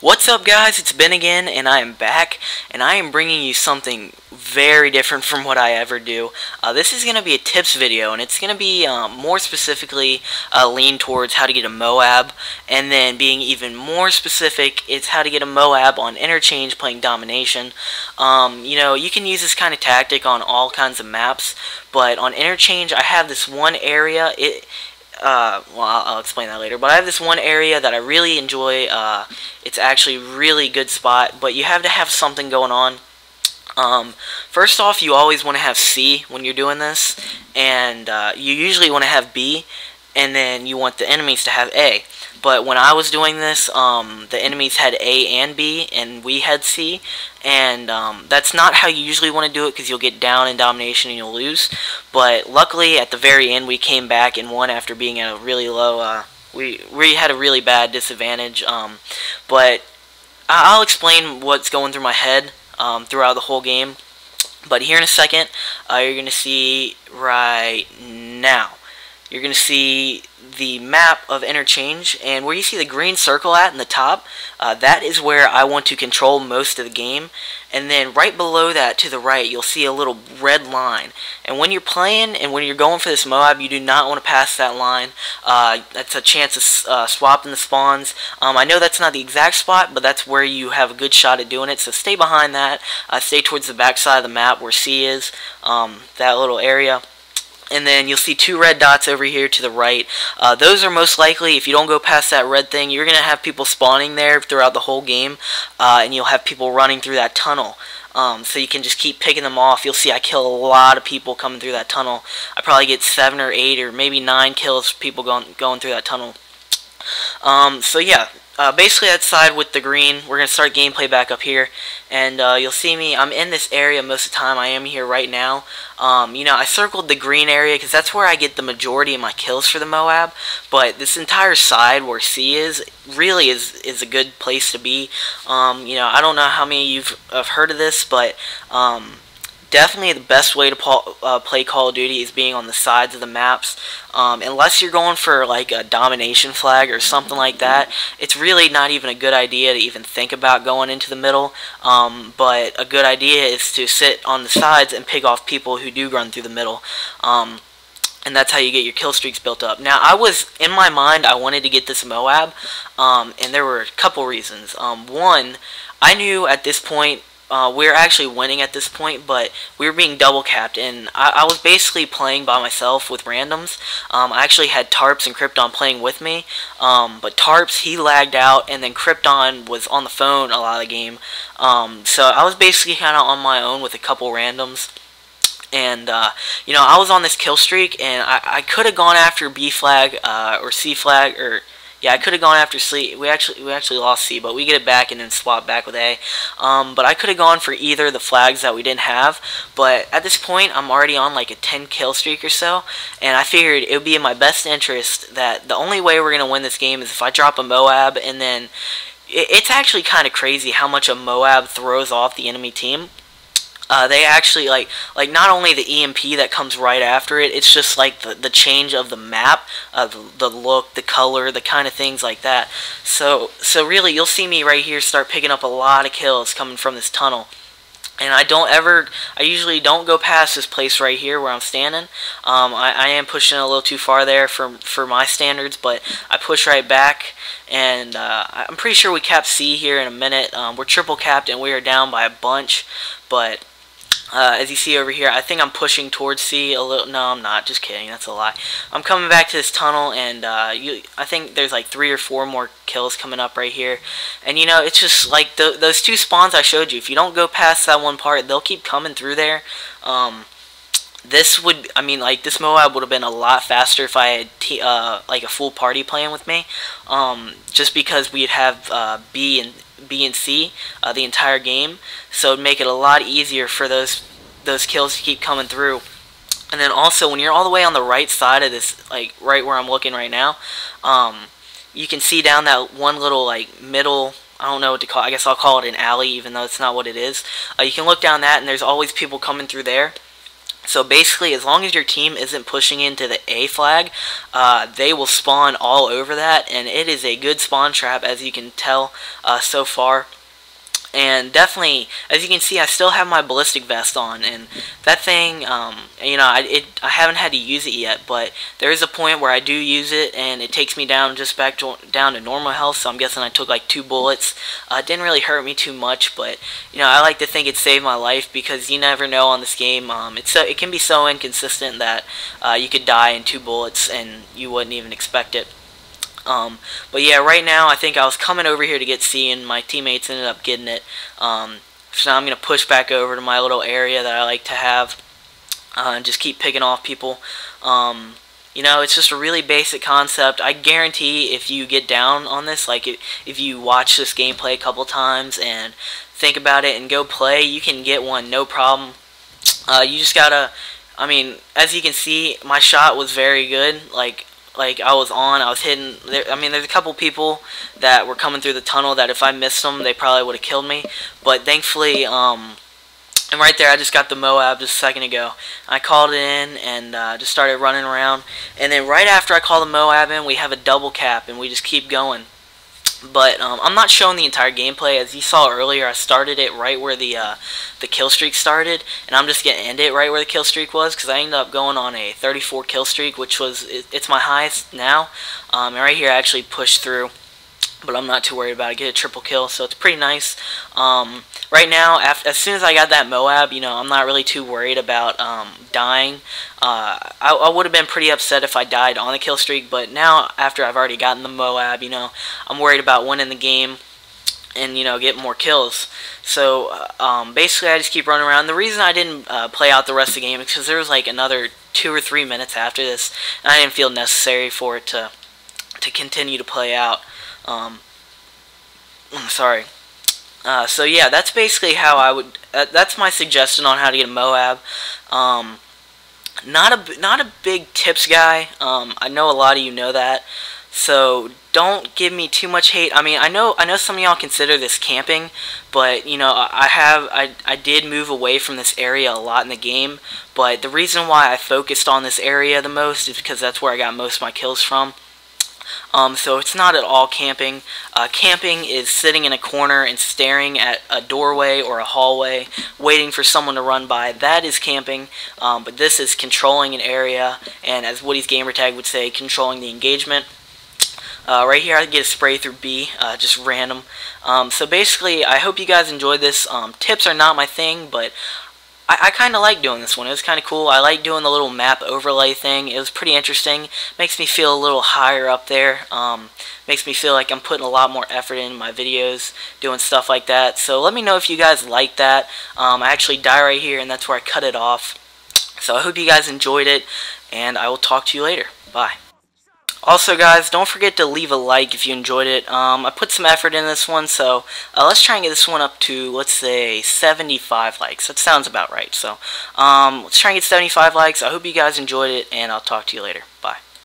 What's up, guys? It's Ben again, and I am back, and I am bringing you something very different from what I ever do. This is going to be a tips video, and it's going to be more specifically leaned towards how to get a MOAB, and then being even more specific, it's how to get a MOAB on interchange playing domination. You can use this kind of tactic on all kinds of maps, but on interchange, I have this one area. I'll explain that later, but I have this one area that I really enjoy. It's actually a really good spot, but you have to have something going on. First off, you always want to have C when you're doing this, and you usually want to have B, and then you want the enemies to have A. But when I was doing this, the enemies had A and B, and we had C, and that's not how you usually want to do it, because you'll get down in domination and you'll lose. But luckily, at the very end, we came back and won after being at a really low, we had a really bad disadvantage. But I'll explain what's going through my head throughout the whole game. But here in a second, you're going to see right now. You're going to see the map of interchange, and where you see the green circle at in the top, that is where I want to control most of the game. And then right below that to the right, you'll see a little red line. And when you're playing and when you're going for this MOAB, you do not want to pass that line. That's a chance of swapping the spawns. I know that's not the exact spot, but that's where you have a good shot at doing it. So stay behind that. Stay towards the back side of the map where C is, that little area. And then you'll see two red dots over here to the right. Those are most likely, if you don't go past that red thing, you're going to have people spawning there throughout the whole game. And you'll have people running through that tunnel. So you can just keep picking them off. You'll see I kill a lot of people coming through that tunnel. I probably get 7 or 8 or maybe 9 kills people going through that tunnel. So yeah. Basically that side with the green, we're going to start gameplay back up here, and you'll see me, I'm in this area most of the time. I am here right now. I circled the green area because that's where I get the majority of my kills for the MOAB, but this entire side where C is, really is a good place to be. I don't know how many of you have heard of this, but definitely the best way to play Call of Duty is being on the sides of the maps. Unless you're going for like a domination flag or something like that, it's really not even a good idea to even think about going into the middle. But a good idea is to sit on the sides and pick off people who do run through the middle. And that's how you get your kill streaks built up. Now, in my mind, I wanted to get this MOAB, and there were a couple reasons. One, I knew at this point, we were actually winning at this point, but we were being double capped, and I was basically playing by myself with randoms. I actually had Tarps and Krypton playing with me, but Tarps, he lagged out, and then Krypton was on the phone a lot of the game. So I was basically kind of on my own with a couple randoms. And, I was on this kill streak, and I could have gone after B flag, or C flag, or... yeah, I could have gone after C. We actually lost C, but we get it back and then swap back with A. But I could have gone for either of the flags that we didn't have. But at this point, I'm already on like a 10 kill streak or so, and I figured it would be in my best interest that the only way we're gonna win this game is if I drop a MOAB, and then it's actually kind of crazy how much a MOAB throws off the enemy team. They actually, like not only the EMP that comes right after it, it's just like the change of the map, the look, the color, the kind of things like that. So really, you'll see me right here start picking up a lot of kills coming from this tunnel. And I usually don't go past this place right here where I'm standing. I am pushing a little too far there for my standards, but I push right back, and I'm pretty sure we capped C here in a minute. We're triple capped, and we are down by a bunch, but... as you see over here, I think I'm pushing towards C a little. No, I'm not. Just kidding. That's a lie. I'm coming back to this tunnel, and I think there's like 3 or 4 more kills coming up right here. And it's just like those 2 spawns I showed you. If you don't go past that one part, they'll keep coming through there. This MOAB would have been a lot faster if I had like a full party playing with me. Just because we'd have B and C the entire game, so it'd make it a lot easier for those kills to keep coming through. And then also, when you're all the way on the right side of this, like right where I'm looking right now, you can see down that one little like middle, I don't know what to call it, I guess I'll call it an alley, even though it's not what it is. You can look down that, and there's always people coming through there. So basically, as long as your team isn't pushing into the A flag, they will spawn all over that, and it is a good spawn trap, as you can tell so far. And definitely, as you can see, I still have my ballistic vest on, and that thing, you know, I haven't had to use it yet, but there is a point where I do use it, and it takes me down just back down to normal health. So I'm guessing I took like 2 bullets. It didn't really hurt me too much, but you know, I like to think it saved my life, because you never know on this game. It can be so inconsistent that you could die in 2 bullets and you wouldn't even expect it. But yeah, right now I think I was coming over here to get C, and my teammates ended up getting it. So now I'm going to push back over to my little area that I like to have, and just keep picking off people. You know, it's just a really basic concept. I guarantee if you get down on this, like if you watch this gameplay a couple times and think about it and go play, you can get one no problem. You just gotta, I mean, as you can see, my shot was very good. Like I was hitting. I mean, there's a couple people that were coming through the tunnel that if I missed them, they probably would have killed me. But thankfully, and right there, I just got the MOAB just a second ago. I called it in and just started running around. And then right after I call the MOAB in, we have a double cap, and we just keep going. But I'm not showing the entire gameplay. As you saw earlier, I started it right where the kill streak started, and I'm just gonna end it right where the kill streak was, because I ended up going on a 34 kill streak, which was it's my highest now. And right here, I actually pushed through, but I'm not too worried about it. Get a triple kill, so it's pretty nice. Right now, as soon as I got that MOAB, you know, I'm not really too worried about dying. I would have been pretty upset if I died on the kill streak, but now after I've already gotten the MOAB, you know, I'm worried about winning the game and, you know, get more kills. So basically, I just keep running around. The reason I didn't play out the rest of the game is because there was like another 2 or 3 minutes after this, and I didn't feel necessary for it to continue to play out. Sorry. So yeah, that's basically how I would. That's my suggestion on how to get a MOAB. Not a big tips guy. I know a lot of you know that, so don't give me too much hate. I mean, I know some of y'all consider this camping, but you know, I did move away from this area a lot in the game. But the reason why I focused on this area the most is because that's where I got most of my kills from. So it's not at all camping. Camping is sitting in a corner and staring at a doorway or a hallway, waiting for someone to run by. That is camping, but this is controlling an area, and as Woody's gamertag would say, controlling the engagement. Right here I get a spray through B, just random. So basically, I hope you guys enjoyed this. Tips are not my thing, but I kind of like doing this one. It was kind of cool. I like doing the little map overlay thing. It was pretty interesting. Makes me feel a little higher up there. Makes me feel like I'm putting a lot more effort in my videos, doing stuff like that. So let me know if you guys like that. I actually die right here, and that's where I cut it off. So I hope you guys enjoyed it, and I will talk to you later. Bye. Also, guys, don't forget to leave a like if you enjoyed it. I put some effort in this one, so let's try and get this one up to, let's say, 75 likes. That sounds about right. So let's try and get 75 likes. I hope you guys enjoyed it, and I'll talk to you later. Bye.